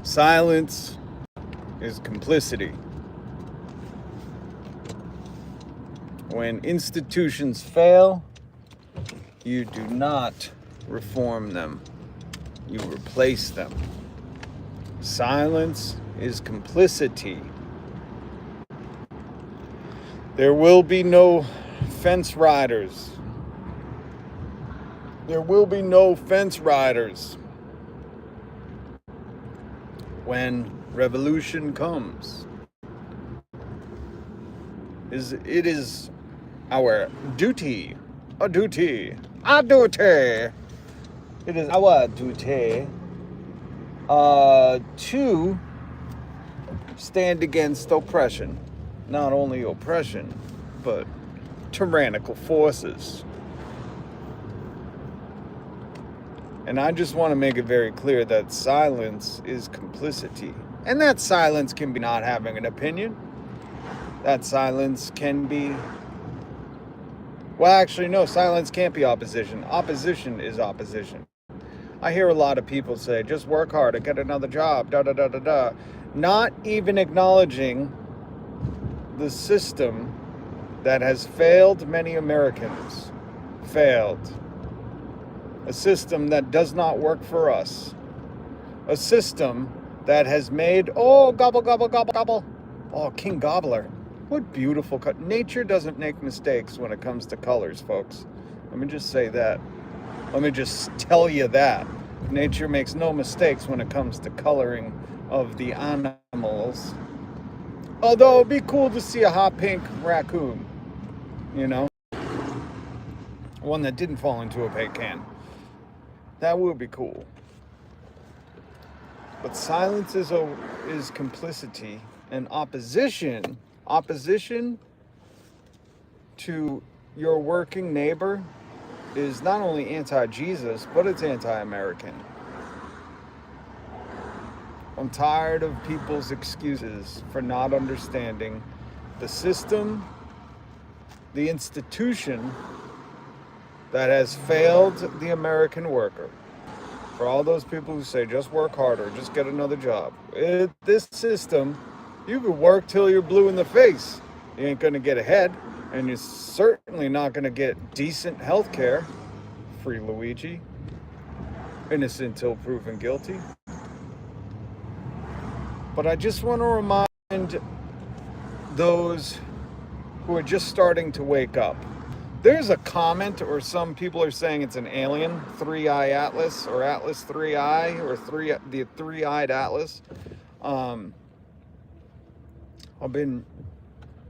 Silence is complicity. When institutions fail, you do not reform them, you replace them. Silence is complicity. There will be no fence riders. There will be no fence riders when revolution comes. It is our duty, a duty. It is our duty to stand against oppression. Not only oppression, but tyrannical forces. And I just want to make it very clear that silence is complicity. And that silence can be not having an opinion. That silence can be... Well, actually, no, silence can't be opposition. Opposition is opposition. I hear a lot of people say, just work harder, get another job, da-da-da-da-da. Not even acknowledging the system that has failed many Americans. Failed. A system that does not work for us. A system that has made, oh, gobble, gobble, gobble, gobble. Oh, King Gobbler. What beautiful cut. Nature doesn't make mistakes when it comes to colors, folks. Let me just say that. Let me just tell you that. Nature makes no mistakes when it comes to coloring of the animals. Although it'd be cool to see a hot pink raccoon, you know? One that didn't fall into a paint can. That would be cool. But silence is complicity, and opposition to your working neighbor is not only anti-Jesus, but it's anti-American. I'm tired of people's excuses for not understanding the system, the institution that has failed the American worker. For all those people who say, just work harder, just get another job. This system, you could work till you're blue in the face. You ain't gonna get ahead, and you're certainly not gonna get decent health care. Free Luigi. Innocent till proven guilty. But I just want to remind those who are just starting to wake up. There's a comment, or some people are saying it's an alien, 3-eye Atlas, or Atlas 3-eye, or the 3-eyed Atlas. I've been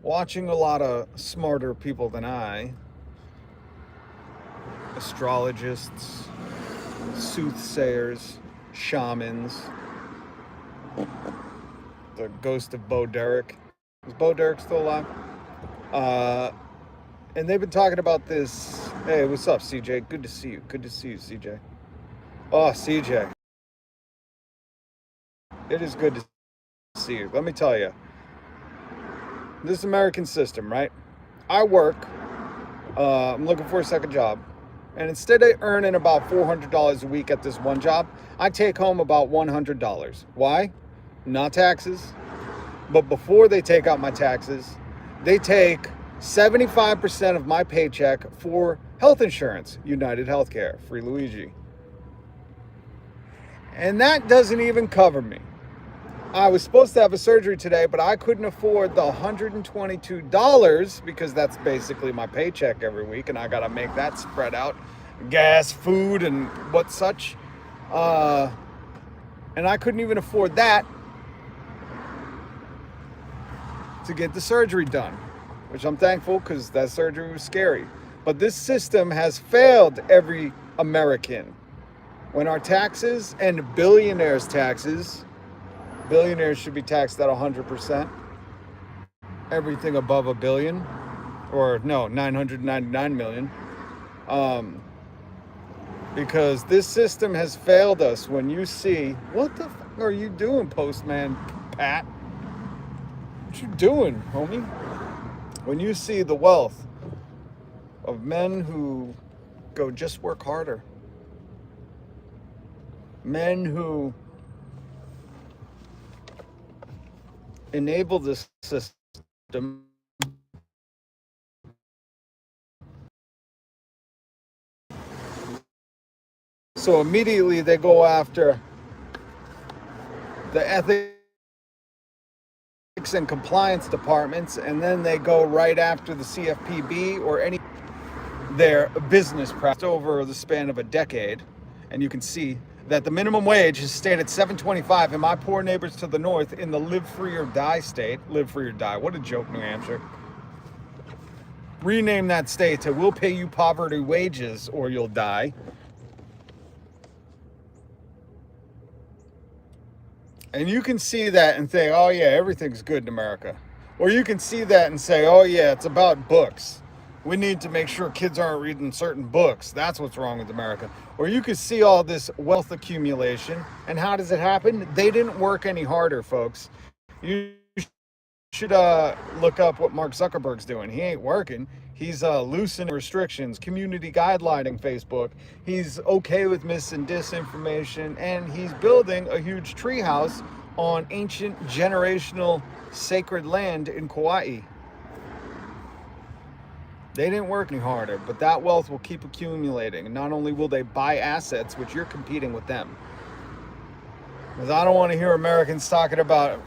watching a lot of smarter people than I. Astrologists, soothsayers, shamans. The ghost of Bo Derek. Is Bo Derek still alive? And they've been talking about this. Hey, what's up, CJ? Good to see you. Good to see you, CJ. Oh, CJ. It is good to see you. Let me tell you. This American system, right? I work. I'm looking for a second job. And instead of earning about $400 a week at this one job, I take home about $100. Why? Not taxes. But before they take out my taxes, they take 75% of my paycheck for health insurance, United Healthcare, Free Luigi. And that doesn't even cover me. I was supposed to have a surgery today, but I couldn't afford the $122 because that's basically my paycheck every week, and I got to make that spread out. Gas, food, and what such. And I couldn't even afford that to get the surgery done, which I'm thankful because that surgery was scary. But this system has failed every American. When our taxes and billionaires' taxes, billionaires should be taxed at 100%. Everything above $1 billion, or no, 999 million. Because this system has failed us. When you see, what the fuck are you doing, Postman Pat? What you doing, homie? When you see the wealth of men who go, just work harder. Men who enable the system so immediately they go after the ethics and compliance departments, and then they go right after the CFPB or any their business practice over the span of a decade. And you can see that the minimum wage has stayed at $7.25 in my poor neighbors to the north in the live free or die state. Live free or die. What a joke, New Hampshire. Rename that state to we'll pay you poverty wages or you'll die. And you can see that and think, oh yeah, everything's good in America. Or you can see that and say, oh yeah, it's about books. We need to make sure kids aren't reading certain books. That's what's wrong with America. Or you can see all this wealth accumulation. And how does it happen? They didn't work any harder, folks. You should look up what Mark Zuckerberg's doing. He ain't working. He's loosening restrictions, community guidelining Facebook. He's okay with mis and disinformation, and he's building a huge treehouse on ancient generational sacred land in Kauai. They didn't work any harder, but that wealth will keep accumulating. And not only will they buy assets, which you're competing with them. Because I don't want to hear Americans talking about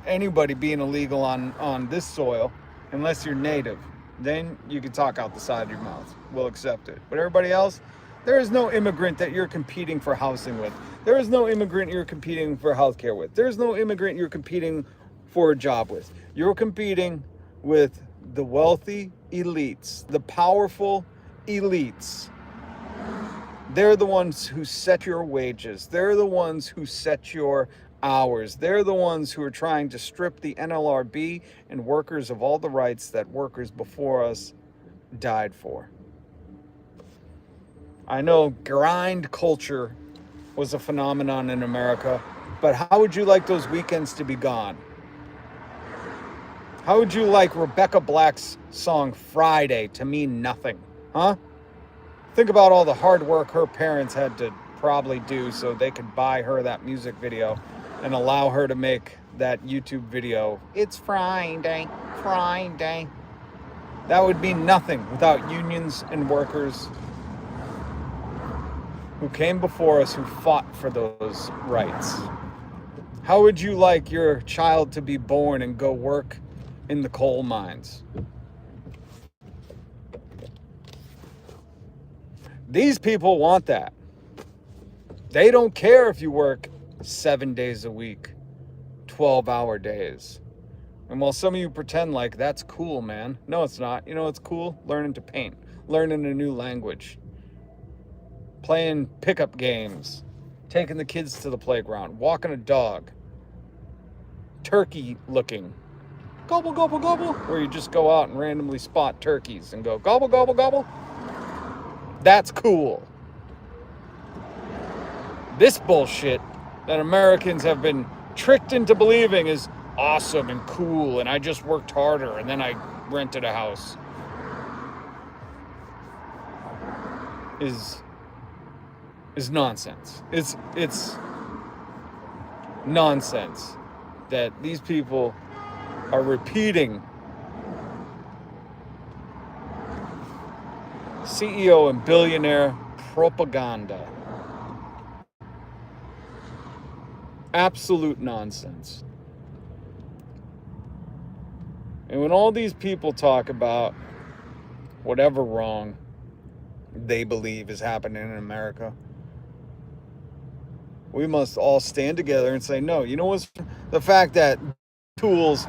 anybody being illegal on this soil unless you're native. Then you can talk out the side of your mouth. We'll accept it. But everybody else, there is no immigrant that you're competing for housing with. There is no immigrant you're competing for healthcare with. There's no immigrant you're competing for a job with. You're competing with the wealthy elites, the powerful elites. They're the ones who set your wages. They're the ones who set your hours. They're the ones who are trying to strip the NLRB and workers of all the rights that workers before us died for. I know grind culture was a phenomenon in America, but how would you like those weekends to be gone? How would you like Rebecca Black's song Friday to mean nothing? Huh? Think about all the hard work her parents had to probably do so they could buy her that music video and allow her to make that YouTube video. It's Friday, Friday. That would mean nothing without unions and workers who came before us, who fought for those rights. How would you like your child to be born and go work in the coal mines? These people want that. They don't care if you work 7 days a week, 12-hour days. And while some of you pretend like that's cool, man. No, it's not. You know what's cool? Learning to paint, learning a new language, playing pickup games, taking the kids to the playground, walking a dog, turkey looking. Gobble, gobble, gobble. Where you just go out and randomly spot turkeys and go gobble, gobble, gobble. That's cool. This bullshit that Americans have been tricked into believing is awesome and cool, and I just worked harder and then I rented a house is nonsense. It's nonsense that these people are repeating CEO and billionaire propaganda. Absolute nonsense. And when all these people talk about whatever wrong they believe is happening in America, we must all stand together and say, no, you know what's the fact that tools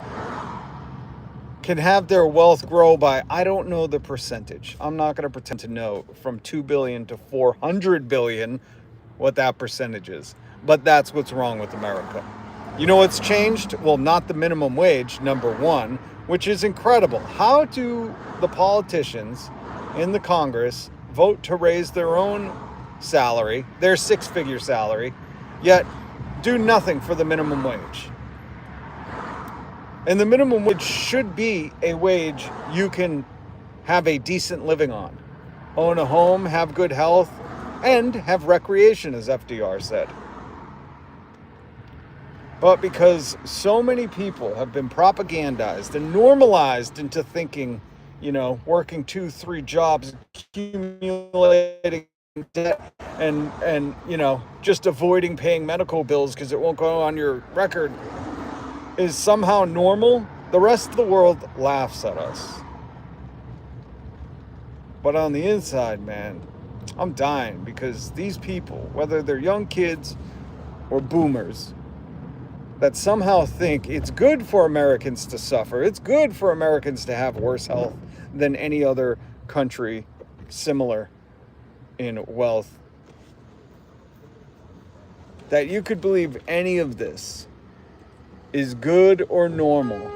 can have their wealth grow by, I don't know the percentage. I'm not going to pretend to know from 2 billion to 400 billion what that percentage is. But that's what's wrong with America. You know what's changed? Well, not the minimum wage, number one, which is incredible. How do the politicians in the Congress vote to raise their own salary, their six-figure salary, yet do nothing for the minimum wage? And the minimum wage should be a wage you can have a decent living on. Own a home, have good health, and have recreation, as FDR said. But because so many people have been propagandized and normalized into thinking, working 2-3 jobs, accumulating debt, and just avoiding paying medical bills because it won't go on your record is somehow normal, the rest of the world laughs at us. But on the inside, man, I'm dying because these people, whether they're young kids or boomers, that somehow think it's good for Americans to suffer, it's good for Americans to have worse health than any other country similar in wealth, that you could believe any of this is good or normal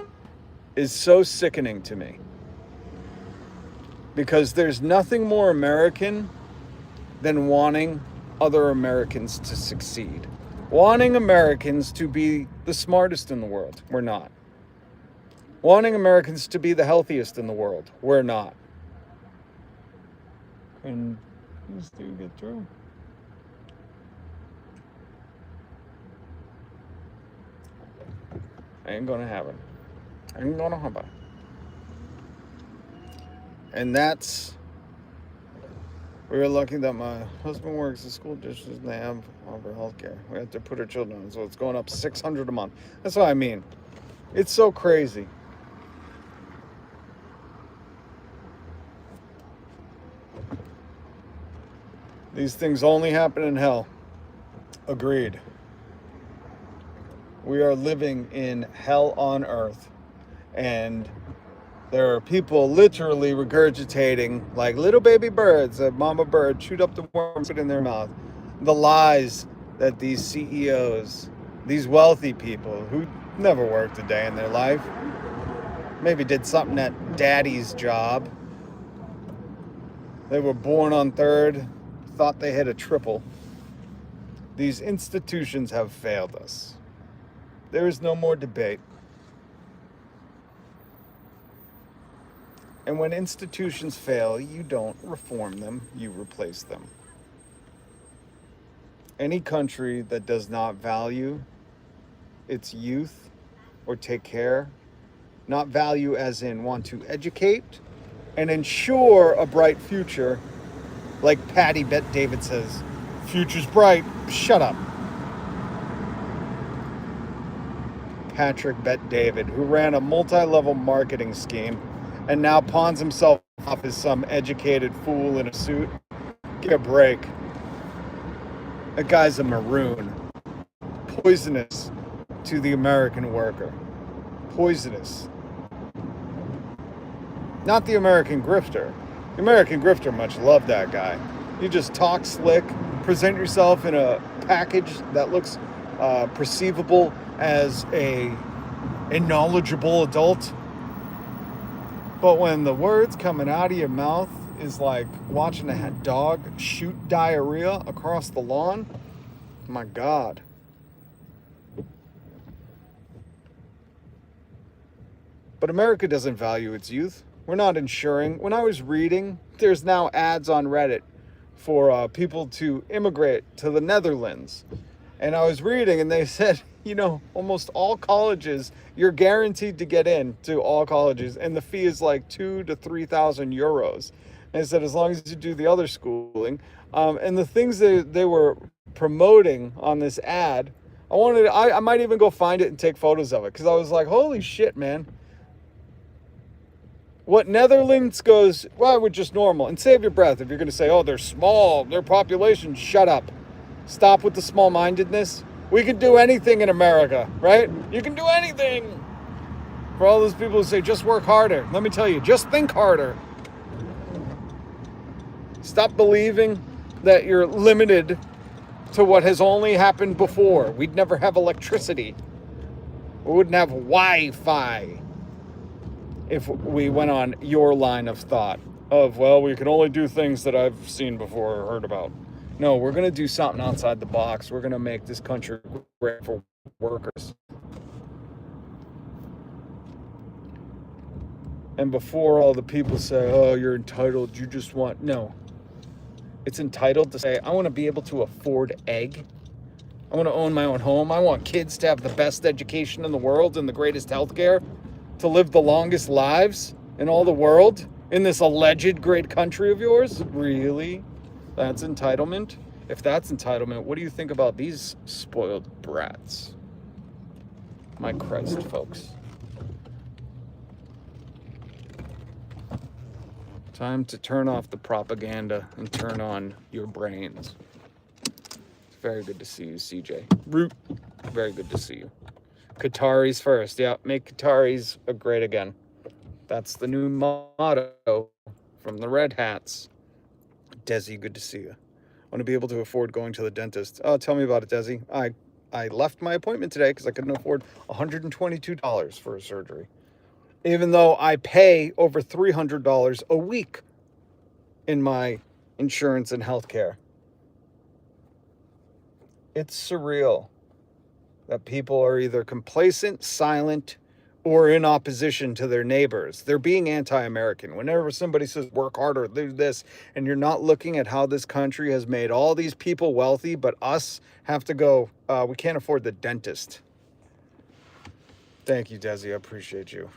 is so sickening to me. Because there's nothing more American than wanting other Americans to succeed. Wanting Americans to be the smartest in the world. We're not. Wanting Americans to be the healthiest in the world. We're not. Can this dude get through? Ain't gonna happen. Ain't gonna happen. And we were lucky that my husband works at school districts and they offer health care. We have to put our children on, so it's going up $600 a month. That's what I mean. It's so crazy. These things only happen in hell. Agreed. We are living in hell on earth. And there are people literally regurgitating like little baby birds. A mama bird chewed up the worms, put it in their mouth. The lies that these CEOs, these wealthy people who never worked a day in their life, maybe did something at daddy's job. They were born on third, thought they hit a triple. These institutions have failed us. There is no more debate. And when institutions fail, you don't reform them, you replace them. Any country that does not value its youth or take care, not value as in want to educate and ensure a bright future, like Patty Bet David says, future's bright, shut up. Patrick Bet David, who ran a multi-level marketing scheme and now pawns himself off as some educated fool in a suit. Give a break. That guy's a maroon. Poisonous to the American worker. Poisonous. Not the American grifter. The American grifter much loved that guy. You just talk slick, present yourself in a package that looks perceivable as a knowledgeable adult. But when the words coming out of your mouth is like watching a dog shoot diarrhea across the lawn, my God. But America doesn't value its youth. We're not insuring. When I was reading, there's now ads on Reddit for people to immigrate to the Netherlands. And I was reading and they said, almost all colleges, you're guaranteed to get in to all colleges. And the fee is like 2,000 to 3,000 euros. And I said, as long as you do the other schooling. And the things they were promoting on this ad, I might even go find it and take photos of it. Because I was like, holy shit, man. What Netherlands goes, well, we're just normal. And save your breath if you're going to say, oh, they're small, their population, shut up. Stop with the small-mindedness. We can do anything in America, right? You can do anything. For all those people who say, just work harder. Let me tell you, just think harder. Stop believing that you're limited to what has only happened before. We'd never have electricity. We wouldn't have Wi-Fi if we went on your line of thought of, well, we can only do things that I've seen before or heard about. No, we're going to do something outside the box. We're going to make this country great for workers. And before all the people say, oh, you're entitled, you just want... No. It's entitled to say, I want to be able to afford egg. I want to own my own home. I want kids to have the best education in the world and the greatest healthcare, to live the longest lives in all the world in this alleged great country of yours. Really? That's entitlement? If that's entitlement, what do you think about these spoiled brats? My Christ, folks. Time to turn off the propaganda and turn on your brains. It's very good to see you, CJ. Root. Very good to see you. Qataris first. Yeah, make Qataris great again. That's the new motto from the Red Hats. Desi, good to see you. I want to be able to afford going to the dentist. Oh, tell me about it, Desi. I left my appointment today because I couldn't afford $122 for a surgery, even though I pay over $300 a week in my insurance and healthcare. It's surreal that people are either complacent, silent, or in opposition to their neighbors. They're being anti-American. Whenever somebody says work harder, do this, and you're not looking at how this country has made all these people wealthy, but us have to go, we can't afford the dentist. Thank you, Desi. I appreciate you.